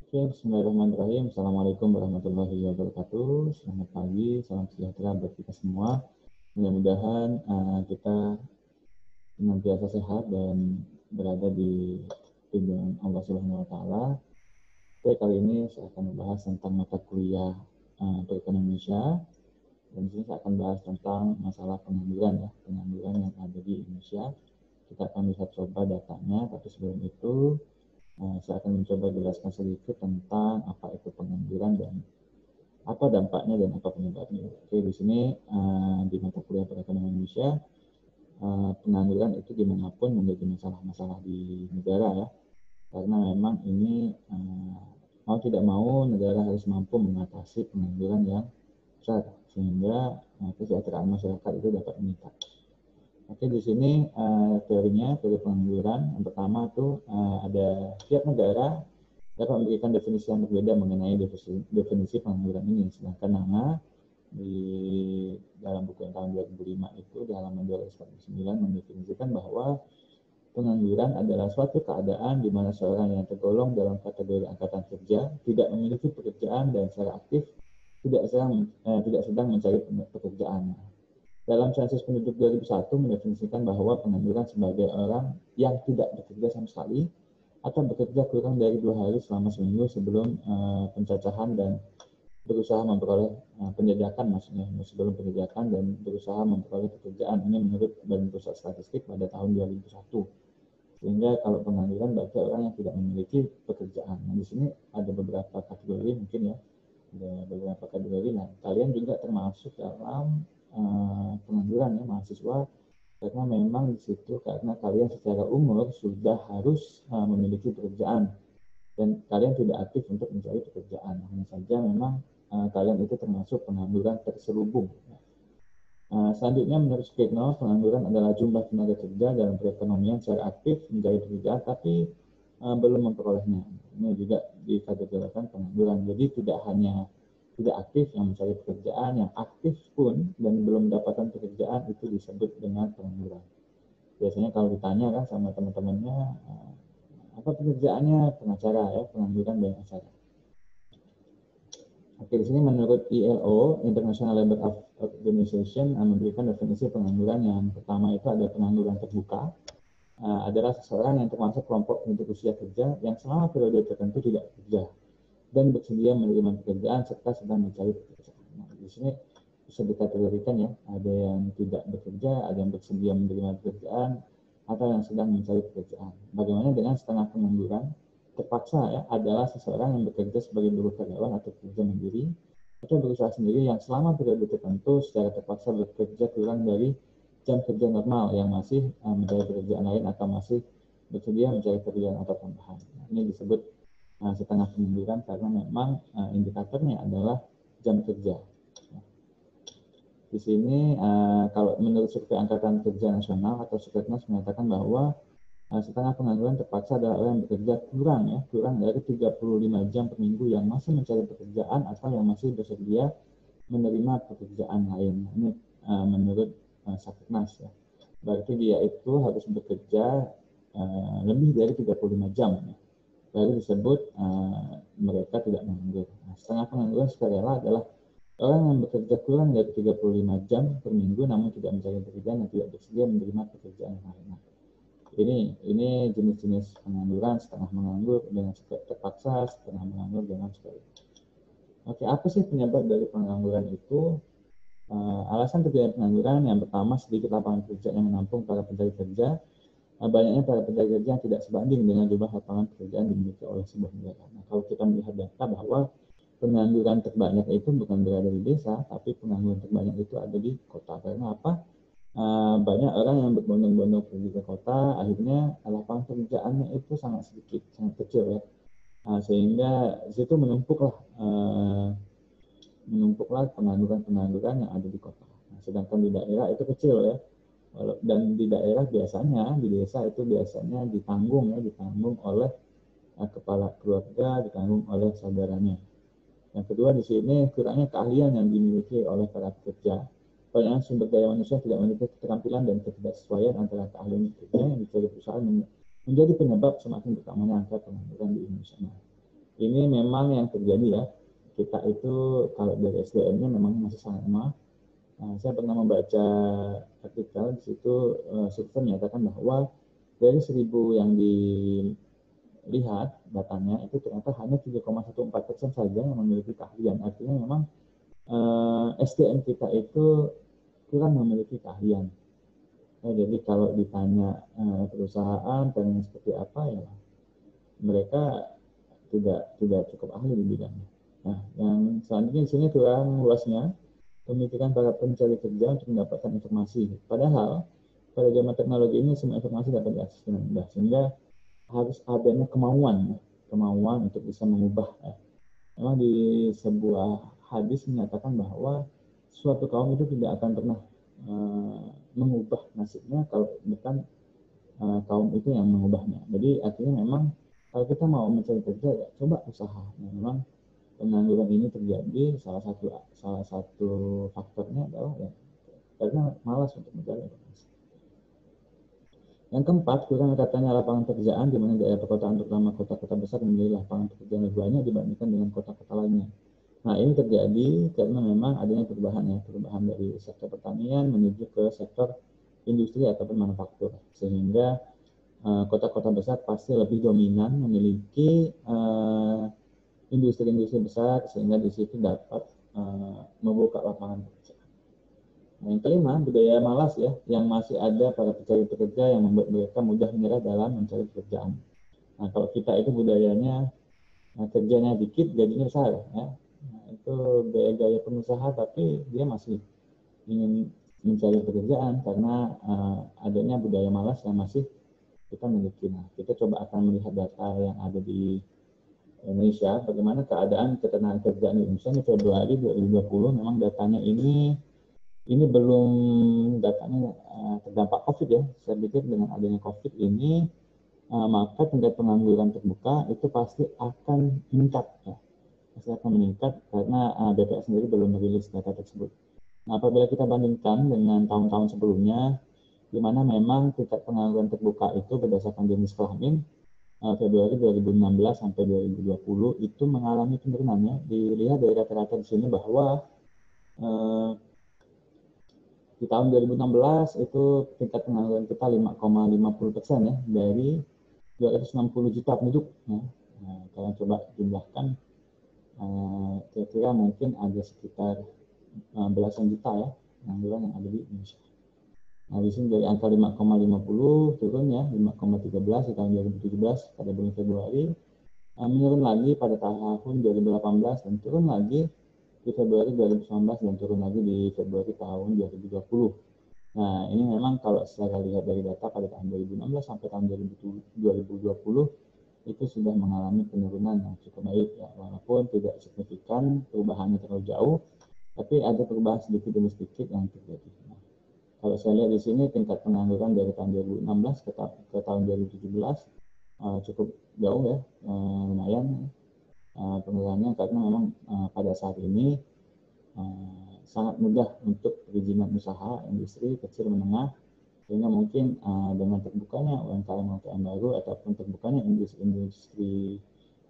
Oke, bismillahirrahmanirrahim. Assalamualaikum warahmatullahi wabarakatuh. Selamat pagi, salam sejahtera buat kita semua. Mudah-mudahan kita senantiasa sehat dan berada di lindungan Allah Subhanahu wa taala. Oke, kali ini saya akan membahas tentang mata kuliah perekonomian Indonesia. Dan di sini saya akan bahas tentang masalah pengangguran yang ada di Indonesia. Kita akan lihat coba datanya, tapi sebelum itu saya akan mencoba jelaskan sedikit tentang apa itu pengangguran dan apa dampaknya dan apa penyebabnya. Oke, di sini di mata kuliah perekonomian Indonesia, pengangguran itu dimanapun menjadi masalah-masalah di negara ya, karena memang ini mau tidak mau negara harus mampu mengatasi pengangguran yang besar sehingga kesejahteraan masyarakat itu dapat meningkat. Oke, di sini teori pengangguran. Yang pertama itu ada tiap negara dapat memberikan definisi yang berbeda mengenai definisi pengangguran ini. Sedangkan Nana di dalam buku yang tahun 2005 itu di halaman 249 mendefinisikan bahwa pengangguran adalah suatu keadaan di mana seorang yang tergolong dalam kategori angkatan kerja tidak memiliki pekerjaan dan secara aktif tidak sedang mencari pekerjaan. Dalam sensus penduduk 2001 mendefinisikan bahwa pengangguran sebagai orang yang tidak bekerja sama sekali atau bekerja kurang dari 2 hari selama seminggu sebelum pencacahan dan berusaha memperoleh penjajakan, maksudnya sebelum penjajakan dan berusaha memperoleh pekerjaan. Ini menurut Badan Pusat Statistik pada tahun 2001. Sehingga kalau pengangguran berarti orang yang tidak memiliki pekerjaan. Nah, di sini ada beberapa kategori mungkin ya, ada beberapa kategori. Nah, kalian juga termasuk dalam pengangguran ya, mahasiswa, karena memang di situ karena kalian secara umur sudah harus memiliki pekerjaan dan kalian tidak aktif untuk mencari pekerjaan. Hanya saja memang kalian itu termasuk pengangguran terselubung. Selanjutnya menurut Sukirno, pengangguran adalah jumlah tenaga kerja dalam perekonomian secara aktif mencari pekerjaan tapi belum memperolehnya. Ini juga dikategorikan pengangguran. Jadi tidak hanya tidak aktif yang mencari pekerjaan, yang aktif pun dan belum mendapatkan pekerjaan itu disebut dengan pengangguran. Biasanya kalau ditanya kan sama teman-temannya, apa pekerjaannya? Pengacara ya, pengangguran banyak acara. Oke, di sini menurut ILO, International Labour Organization, memberikan definisi pengangguran. Yang pertama itu ada pengangguran terbuka, adalah seseorang yang termasuk kelompok penduduk usia kerja yang selama periode tertentu tidak bekerja dan bersedia menerima pekerjaan serta sedang mencari pekerjaan. Nah, di sini bisa dikategorikan ya, ada yang tidak bekerja, ada yang bersedia menerima pekerjaan, atau yang sedang mencari pekerjaan. Bagaimana dengan setengah pengangguran? Terpaksa ya, adalah seseorang yang bekerja sebagai buruh karyawan atau pekerja mandiri atau berusaha sendiri yang selama periode tertentu secara terpaksa bekerja kurang dari jam kerja normal yang masih mencari pekerjaan lain atau masih bersedia mencari pekerjaan atau tambahan. Nah, ini disebut setengah pengangguran karena memang indikatornya adalah jam kerja. Di sini kalau menurut survei Angkatan Kerja Nasional atau Suketnas menyatakan bahwa setengah pengangguran terpaksa adalah orang yang bekerja kurang dari 35 jam per minggu yang masih mencari pekerjaan atau yang masih bersedia menerima pekerjaan lain. Ini menurut Suketnas ya. Berarti dia itu harus bekerja lebih dari 35 jam ya. Baru disebut mereka tidak menganggur. Nah, setengah pengangguran sukarela adalah orang yang bekerja kurang dari 35 jam per minggu namun tidak mencari pekerjaan dan tidak bersedia menerima pekerjaan yang lain. Ini jenis-jenis pengangguran, setengah menganggur dengan terpaksa, setengah menganggur dengan sekali. Oke, apa sih penyebab dari pengangguran itu? Alasan terjadinya pengangguran yang pertama sedikit lapangan kerja yang menampung para pencari kerja. Banyaknya para pencari kerja yang tidak sebanding dengan jumlah lapangan pekerjaan dimiliki oleh sebuah negara. Nah, kalau kita melihat data bahwa pengangguran terbanyak itu bukan berada di desa, tapi pengangguran terbanyak itu ada di kota. Karena apa? Banyak orang yang berbondong-bondong pergi ke kota, akhirnya lapangan pekerjaannya itu sangat sedikit, sangat kecil ya. Sehingga situ menumpuklah pengangguran-pengangguran yang ada di kota. Nah, sedangkan di daerah itu kecil ya. Dan di daerah biasanya, di desa itu biasanya ditanggung oleh kepala keluarga, ditanggung oleh saudaranya. Yang kedua di sini kurangnya keahlian yang dimiliki oleh para pekerja. Banyak sumber daya manusia tidak memiliki keterampilan dan ketidaksesuaian antara keahlian kerja yang dicari perusahaan menjadi penyebab semakin bertambahnya angka pengangguran di Indonesia. Ini memang yang terjadi ya. Kita itu kalau dari SDM-nya memang masih sangat lemah. Saya pernah membaca artikel di situ, survei menyatakan bahwa dari 1.000 yang dilihat datanya itu ternyata hanya 3,14% saja yang memiliki keahlian. Artinya memang SDM kita itu kurang memiliki keahlian. Jadi kalau ditanya perusahaan pengen seperti apa ya, mereka tidak cukup ahli di bidangnya. Nah, yang selanjutnya di sini kurang luasnya pemikiran para pencari kerja untuk mendapatkan informasi. Padahal pada zaman teknologi ini semua informasi dapat diakses dengan mudah, sehingga harus adanya kemauan untuk bisa mengubah. Memang di sebuah hadis menyatakan bahwa suatu kaum itu tidak akan pernah mengubah nasibnya kalau bukan kaum itu yang mengubahnya. Jadi artinya memang kalau kita mau mencari kerja ya coba usaha. Nah, memang pengangguran ini terjadi salah satu faktornya adalah ya karena malas untuk mencari informasi. Yang keempat, kurang katanya lapangan pekerjaan di mana daerah perkotaan terutama kota-kota besar memiliki lapangan pekerjaan lebih banyak dibandingkan dengan kota-kota lainnya. Nah, ini terjadi karena memang adanya perubahan dari sektor pertanian menuju ke sektor industri ataupun manufaktur, sehingga kota-kota besar pasti lebih dominan memiliki industri-industri besar, sehingga di situ dapat membuka lapangan pekerjaan. Nah, yang kelima, budaya malas ya, yang masih ada pada pencari pekerja yang membuat mereka mudah menyerah dalam mencari pekerjaan. Nah, kalau kita itu budayanya kerjanya dikit, gajinya besar ya. Nah, itu gaya-gaya pengusaha, tapi dia masih ingin mencari pekerjaan karena adanya budaya malas yang masih kita miliki. Nah, kita coba akan melihat data yang ada di Indonesia, bagaimana keadaan ketenaga kerjaan di Indonesia di Februari 2020. Memang datanya ini belum datanya terdampak COVID ya. Saya pikir dengan adanya COVID ini maka tingkat pengangguran terbuka itu pasti akan meningkat ya. Pasti akan meningkat karena BPS sendiri belum merilis data tersebut. Nah, apabila kita bandingkan dengan tahun-tahun sebelumnya, di mana memang tingkat pengangguran terbuka itu berdasarkan jenis kelamin Februari 2016 sampai 2020 itu mengalami penurunannya. Dilihat dari rata-rata di sini bahwa di tahun 2016 itu tingkat pengangguran kita 5,50% ya, dari 260 juta penduduk. Nah, kalau coba jumlahkan, kira-kira mungkin ada sekitar belasan juta ya pengangguran yang ada di Indonesia. Nah, di sini dari angka 5,50 turun ya 5,13 di tahun 2017 pada bulan Februari, menurun lagi pada tahun 2018 dan turun lagi di Februari 2019 dan turun lagi di Februari tahun 2020. Nah, ini memang kalau secara lihat dari data pada tahun 2016 sampai tahun 2020 itu sudah mengalami penurunan yang cukup baik ya, walaupun tidak signifikan perubahannya terlalu jauh, tapi ada perubahan sedikit demi sedikit yang terjadi. Nah, kalau saya lihat di sini tingkat pengangguran dari tahun 2016 ke tahun 2017 cukup jauh ya, lumayan penurunannya karena memang pada saat ini sangat mudah untuk perizinan usaha industri kecil menengah, sehingga mungkin dengan terbukanya UMKM baru ataupun terbukanya industri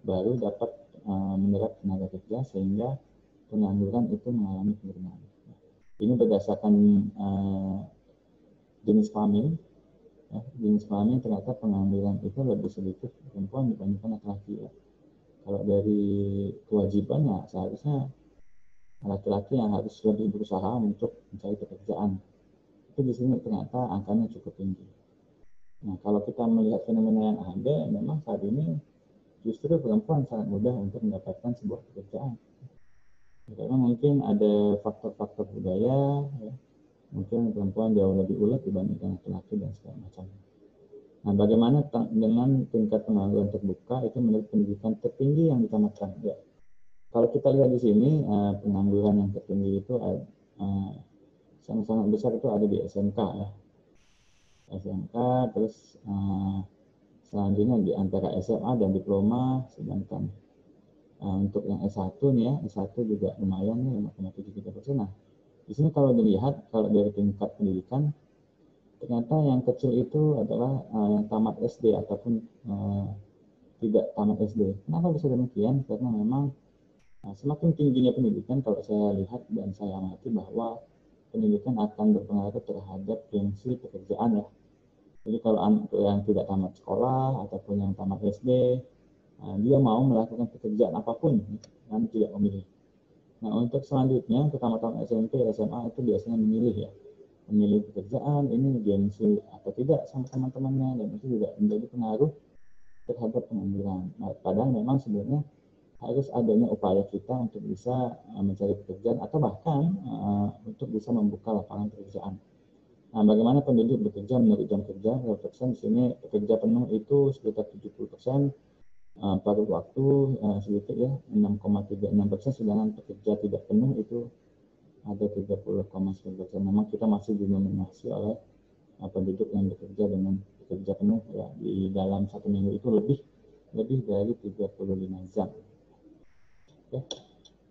baru dapat menyerap tenaga kerja sehingga pengangguran itu mengalami penurunan. Ini berdasarkan jenis kelamin. Ya, jenis kelamin ternyata pengangguran itu lebih sedikit perempuan dibandingkan laki-laki ya. Kalau dari kewajiban ya seharusnya laki-laki yang harus lebih berusaha untuk mencari pekerjaan. Itu di sini ternyata angkanya cukup tinggi. Nah, kalau kita melihat fenomena yang ada, memang saat ini justru perempuan sangat mudah untuk mendapatkan sebuah pekerjaan. Karena mungkin ada faktor-faktor budaya, ya. Mungkin perempuan jauh lebih ulet dibandingkan laki-laki dan segala macam. Nah, bagaimana dengan tingkat pengangguran terbuka itu menurut pendidikan tertinggi yang ditamatkan? Ya, kalau kita lihat di sini pengangguran yang tertinggi itu sangat-sangat besar itu ada di SMK ya. SMK, terus selanjutnya di antara SMA dan diploma, sedangkan untuk yang S1 nih ya, S1 juga lumayan nih 5,73%. Nah, di sini kalau dilihat kalau dari tingkat pendidikan, ternyata yang kecil itu adalah yang tamat SD ataupun tidak tamat SD. Kenapa bisa demikian? Karena memang semakin tingginya pendidikan, kalau saya lihat dan saya amati bahwa pendidikan akan berpengaruh terhadap gengsi pekerjaan ya. Jadi kalau yang tidak tamat sekolah ataupun yang tamat SD, dia mau melakukan pekerjaan apapun dan tidak memilih. Nah, untuk selanjutnya, untuk tamat SMP, SMA itu biasanya memilih ya. Memilih pekerjaan, ini gengsi atau tidak sama teman-temannya, dan itu juga menjadi pengaruh terhadap pengambilan. Nah, padahal memang sebenarnya harus adanya upaya kita untuk bisa mencari pekerjaan atau bahkan untuk bisa membuka lapangan pekerjaan. Nah, bagaimana penduduk bekerja menurut jam kerja? Di sini pekerja penuh itu sekitar 70%, paruh waktu sedikit ya 6,36%, sedangkan pekerja tidak penuh itu ada 30,9%. Memang kita masih didominasi oleh penduduk yang bekerja dengan pekerja penuh ya, di dalam satu minggu itu lebih dari 35 jam. Oke.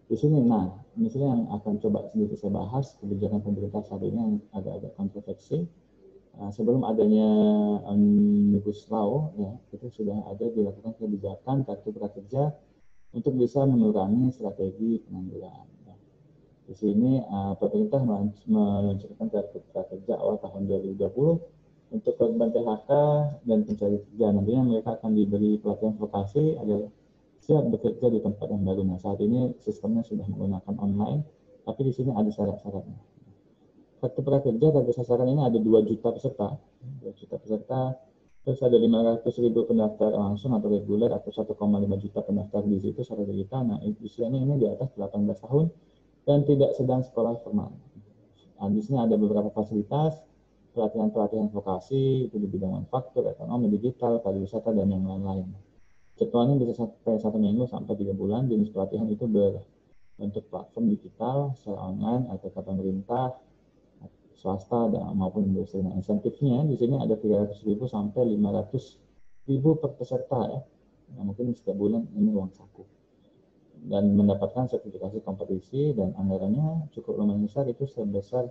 Di sini, ini sini yang akan coba sedikit saya bahas kebijakan pemerintah saat ini yang agak-agak kontroversi. Sebelum adanya Omnibus Law, ya, itu sudah ada dilakukan kebijakan kartu prakerja untuk bisa mengurangi strategi pengangguran. Ya. Di sini pemerintah meluncurkan kartu prakerja awal tahun 2020 untuk korban PHK dan pencari kerja. Nantinya mereka akan diberi pelatihan vokasi agar siap bekerja di tempat yang baru. Nah, saat ini sistemnya sudah menggunakan online, tapi di sini ada syarat-syaratnya. Kartu prakerja target sasaran ini ada 2 juta peserta, terus ada 500.000 pendaftar langsung atau reguler atau 1,5 juta pendaftar di situ secara digital. Nah, usianya ini di atas 18 tahun dan tidak sedang sekolah formal. Nah, di sini ada beberapa fasilitas, pelatihan vokasi, itu di bidang manufaktur, ekonomi, digital, pariwisata, dan yang lain-lain. Jadwalnya bisa sampai 1 minggu sampai 3 bulan, jenis pelatihan itu berbentuk platform digital, secara online, atau ke pemerintah, swasta maupun industri. Nah, insentifnya di sini ada 300.000 sampai 500.000 per peserta ya. Nah, mungkin setiap bulan ini uang saku. Dan mendapatkan sertifikasi kompetisi dan anggarannya cukup lumayan besar, itu sebesar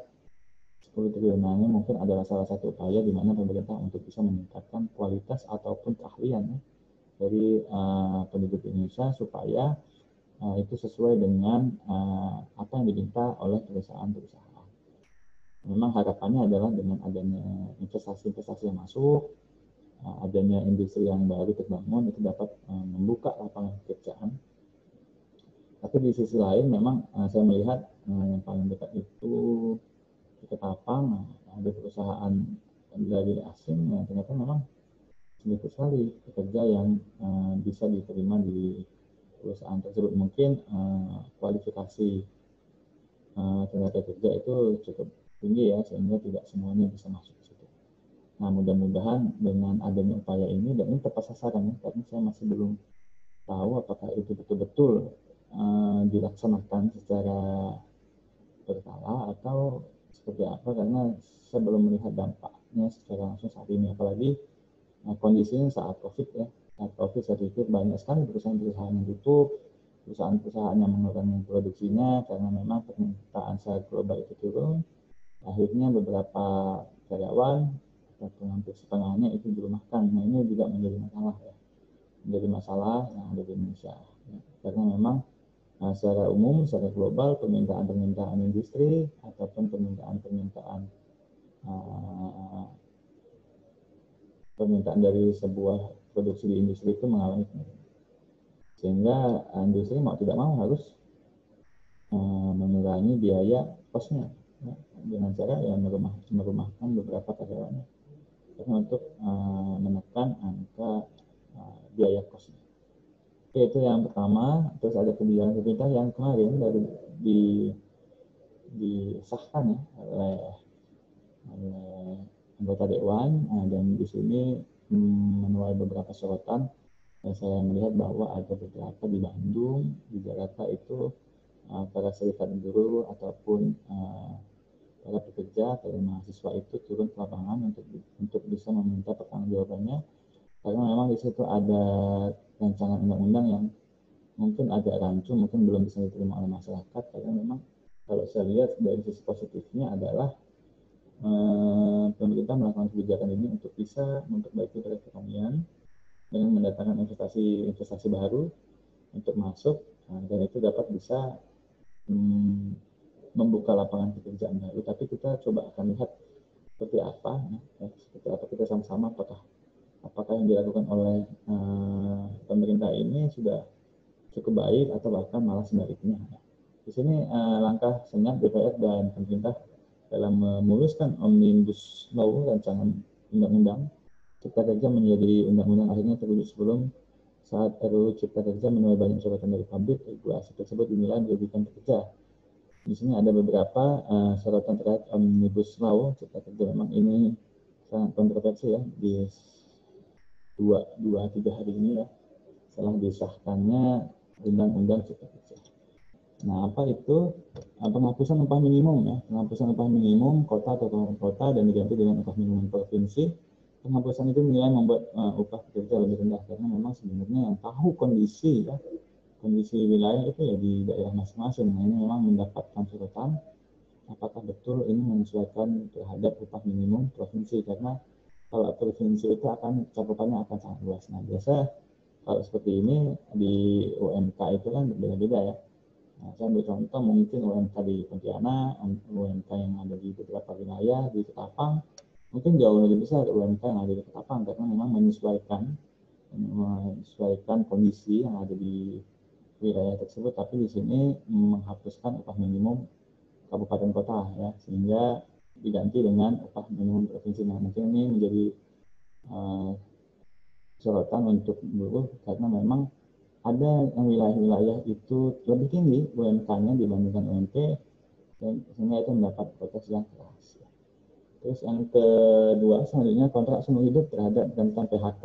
10 triliun. Nah, ini mungkin adalah salah satu upaya di mana pemerintah untuk bisa meningkatkan kualitas ataupun keahlian ya, dari penduduk Indonesia supaya itu sesuai dengan apa yang diminta oleh perusahaan-perusahaan. Memang harapannya adalah dengan adanya investasi-investasi yang masuk, adanya industri yang baru terbangun, itu dapat membuka lapangan pekerjaan. Tapi di sisi lain memang saya melihat yang paling dekat itu di Ketapang, ada perusahaan dari asing yang ternyata memang sedikit sekali pekerja yang bisa diterima di perusahaan tersebut. Mungkin kualifikasi tenaga kerja itu cukup tinggi ya, sehingga tidak semuanya bisa masuk ke situ. Nah, mudah-mudahan dengan adanya upaya ini, dan ini tepat sasaran ya, karena saya masih belum tahu apakah itu betul-betul dilaksanakan secara berkala atau seperti apa, karena saya belum melihat dampaknya secara langsung saat ini, apalagi kondisinya saat COVID ya. Saat COVID saya pikir banyak sekali perusahaan-perusahaan yang tutup, perusahaan-perusahaan yang mengurangi produksinya karena memang permintaan secara global itu turun. Akhirnya beberapa karyawan ataupun hampir setengahnya itu dirumahkan. Nah, ini juga menjadi masalah ya, menjadi masalah yang ada di Indonesia ya. Karena memang secara umum, secara global, permintaan industri ataupun permintaan dari sebuah produksi di industri itu mengalami penurunan, sehingga industri mau tidak mau harus mengurangi biaya kosnya ya, dengan cara merumahkan beberapa karyawannya karena untuk menekan angka biaya kosnya. Oke, itu yang pertama. Terus ada kebijakan pemerintah yang kemarin dari disahkan ya oleh anggota Dewan, dan di sini menuai beberapa sorotan. Saya melihat bahwa ada beberapa di Bandung, di Jakarta itu para serikat buruh ataupun para pekerja, para mahasiswa itu turun ke lapangan untuk bisa meminta pertanggungjawabannya, karena memang di situ ada rancangan undang-undang yang mungkin agak rancu, mungkin belum bisa diterima oleh masyarakat, karena memang kalau saya lihat dari sisi positifnya adalah pemerintah melakukan kebijakan ini untuk bisa memperbaiki perekonomian dengan mendatangkan investasi baru untuk masuk, dan itu dapat bisa membuka lapangan pekerjaan baru. Tapi kita coba akan lihat seperti apa kita sama-sama, apakah yang dilakukan oleh pemerintah ini sudah cukup baik atau bahkan malah sebaliknya. Di sini langkah senyap DPR dan pemerintah dalam memuluskan Omnibus Law, rancangan undang-undang Cipta Kerja menjadi undang-undang akhirnya terwujud sebelum saat RUU Cipta Kerja menuai banyak sorotan dari publik. Regulasi tersebut dinilai merugikan pekerja. Di sini ada beberapa sorotan terkait Omnibus Law Cipta Kerja. Memang ini sangat kontroversi ya di 2-3 hari ini ya, setelah disahkannya Undang-Undang Cipta Kerja. Nah, apa itu penghapusan upah minimum ya? Penghapusan upah minimum kota atau kabupaten kota dan diganti dengan upah minimum provinsi. Penghapusan itu dinilai membuat upah pekerja lebih rendah, karena memang sebenarnya yang tahu kondisi wilayah itu ya di daerah masing-masing. Nah, ini memang mendapatkan sorotan apakah betul ini menyesuaikan terhadap upah minimum provinsi, karena kalau provinsi itu akan cakupannya akan sangat luas. Nah, biasa kalau seperti ini di UMK itu kan berbeda-beda ya. Nah, saya ambil contoh mungkin UMK di Pontianak, UMK yang ada di beberapa wilayah di Ketapang, mungkin jauh lebih besar UMK yang ada di Ketapang, karena memang menyesuaikan kondisi yang ada di wilayah tersebut. Tapi di sini menghapuskan upah minimum kabupaten kota ya, sehingga diganti dengan upah minimum provinsi. Nah, mungkin ini menjadi sorotan untuk buruh, karena memang ada wilayah-wilayah itu lebih tinggi UMK-nya dibandingkan UMP, sehingga itu mendapat protes yang keras. Terus yang kedua, selanjutnya kontrak seumur hidup terhadap rentan PHK.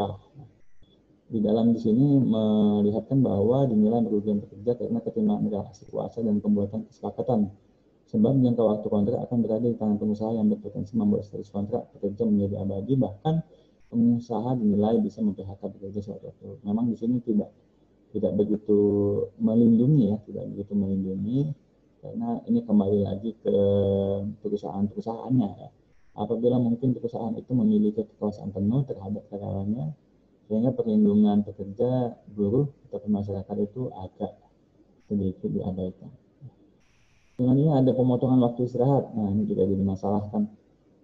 Di dalam di sini melihatkan bahwa dinilai merugikan pekerja karena ketimpangan relasi kuasa dan pembuatan kesepakatan. Sebab jangka waktu kontrak akan berada di tangan pengusaha yang berpotensi membuat status kontrak pekerja menjadi abadi, bahkan pengusaha dinilai bisa memphk pekerja suatu waktu. Memang di sini tidak begitu melindungi ya, karena ini kembali lagi ke perusahaannya ya. Apabila mungkin perusahaan itu memiliki kekuasaan penuh terhadap karyawannya, sehingga perlindungan pekerja, buruh, atau masyarakat itu agak sedikit diabaikan. Selanjutnya ada pemotongan waktu istirahat. Nah, ini juga jadi masalah kan.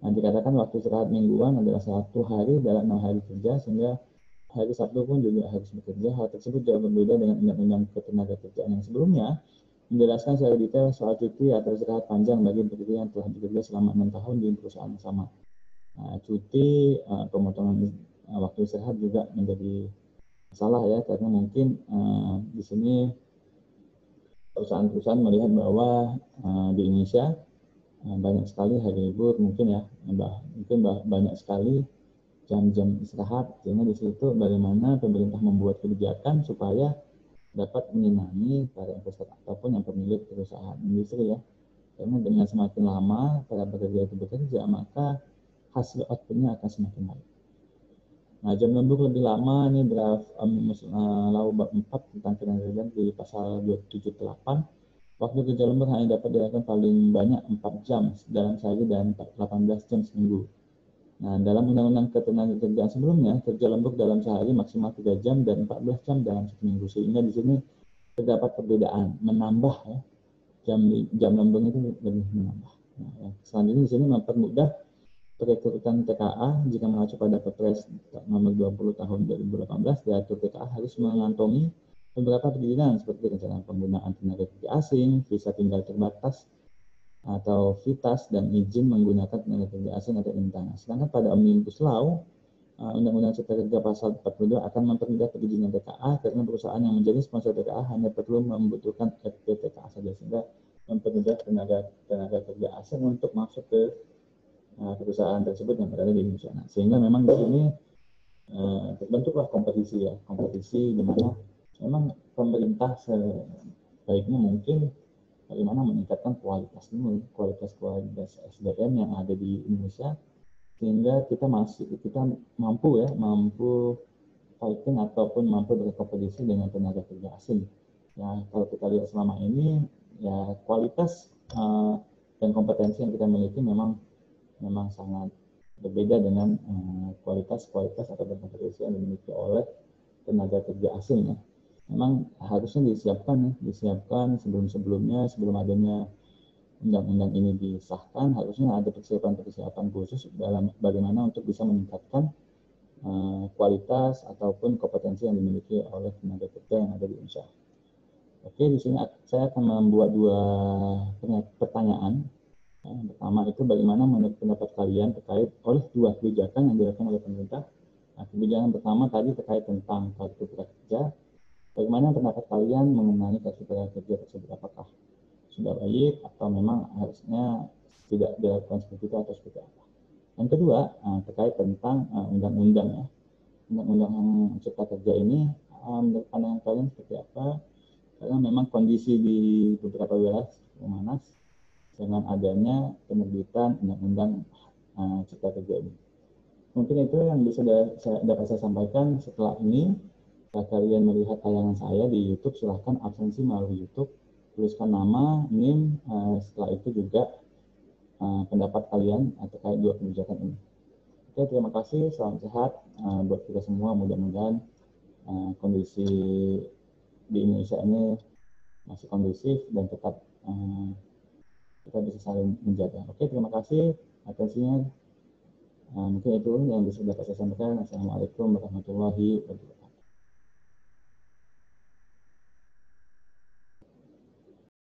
Nah, dikatakan waktu istirahat mingguan adalah 1 hari dalam 6 hari kerja, sehingga hari Sabtu pun juga harus bekerja. Hal tersebut jauh berbeda dengan Undang-Undang Ketenagakerjaan yang sebelumnya menjelaskan secara detail soal cuti atau istirahat panjang bagi pekerja yang telah bekerja selama 6 tahun di perusahaan yang sama. Nah, cuti, pemotongan waktu istirahat juga menjadi masalah ya, karena mungkin di sini perusahaan-perusahaan melihat bahwa di Indonesia banyak sekali hari libur, mungkin banyak sekali jam-jam istirahat, sehingga di situ bagaimana pemerintah membuat kebijakan supaya dapat menyenangi para investor ataupun yang pemilik perusahaan industri ya. Karena dengan semakin lama para pekerja itu bekerja, maka hasil outputnya akan semakin baik. Nah, jam lembur lebih lama, ini draft Law bab 4 tentang ketenagakerjaan di pasal 278. Waktu kerja lembur hanya dapat dilakukan paling banyak 4 jam dalam sehari dan 18 jam seminggu. Nah, dalam Undang-Undang Ketenagakerjaan sebelumnya, kerja lembur dalam sehari maksimal 3 jam dan 14 jam dalam seminggu. Sehingga di sini terdapat perbedaan, menambah ya, jam lembur itu lebih menambah. Nah, selanjutnya di sini mempermudah perekrutan TKA. Jika mengacu pada Perpres nomor 20 tahun 2018, diatur TKA harus mengantongi beberapa perizinan seperti rencana penggunaan tenaga kerja asing, visa tinggal terbatas atau VITAS, dan izin menggunakan tenaga kerja asing atau intang. Sedangkan pada Omnibus Law, Undang-Undang Cipta Kerja pasal 42 akan mempermudah perizinan TKA, karena perusahaan yang menjadi sponsor TKA hanya perlu membutuhkan FP TKA saja, sehingga mempermudah tenaga kerja asing untuk masuk ke perusahaan tersebut yang berada di Indonesia. Nah, sehingga memang di sini terbentuklah kompetisi di mana memang pemerintah sebaiknya mungkin bagaimana meningkatkan kualitas SDM yang ada di Indonesia, sehingga kita mampu fighting ataupun mampu berkompetisi dengan tenaga kerja asing. Ya, kalau kita lihat selama ini ya kualitas dan kompetensi yang kita miliki memang sangat berbeda dengan kualitas atau kompetensi yang dimiliki oleh tenaga kerja asing ya. Memang harusnya disiapkan sebelum-sebelumnya, sebelum adanya undang-undang ini disahkan, harusnya ada persiapan-persiapan khusus dalam bagaimana untuk bisa meningkatkan kualitas ataupun kompetensi yang dimiliki oleh tenaga kerja yang ada di Indonesia. Oke, di sini saya akan membuat dua pertanyaan. Pertama itu bagaimana menurut pendapat kalian terkait oleh dua kebijakan yang dilakukan oleh pemerintah. Nah, kebijakan pertama tadi terkait tentang kartu prakerja. Bagaimana pendapat kalian mengenai kartu prakerja tersebut? Apakah sudah baik atau memang harusnya tidak dilakukan seperti itu atau seperti apa? Yang kedua terkait tentang undang-undang ya. Undang-undang Cipta Kerja ini menurut pandangan kalian seperti apa? Karena memang kondisi di beberapa wilayah memanas dengan adanya penerbitan undang-undang Cipta Kerja ini. Mungkin itu yang bisa dapat saya sampaikan. Setelah ini, jika kalian melihat tayangan saya di YouTube, silahkan absensi melalui YouTube, tuliskan nama, NIM, setelah itu juga pendapat kalian terkait dua kebijakan ini. Oke, terima kasih, salam sehat buat kita semua. Mudah-mudahan kondisi di Indonesia ini masih kondusif dan tetap kita bisa saling menjaga. Oke, terima kasih atensinya. Mungkin itu yang bisa dapat saya sampaikan. Assalamualaikum warahmatullahi wabarakatuh.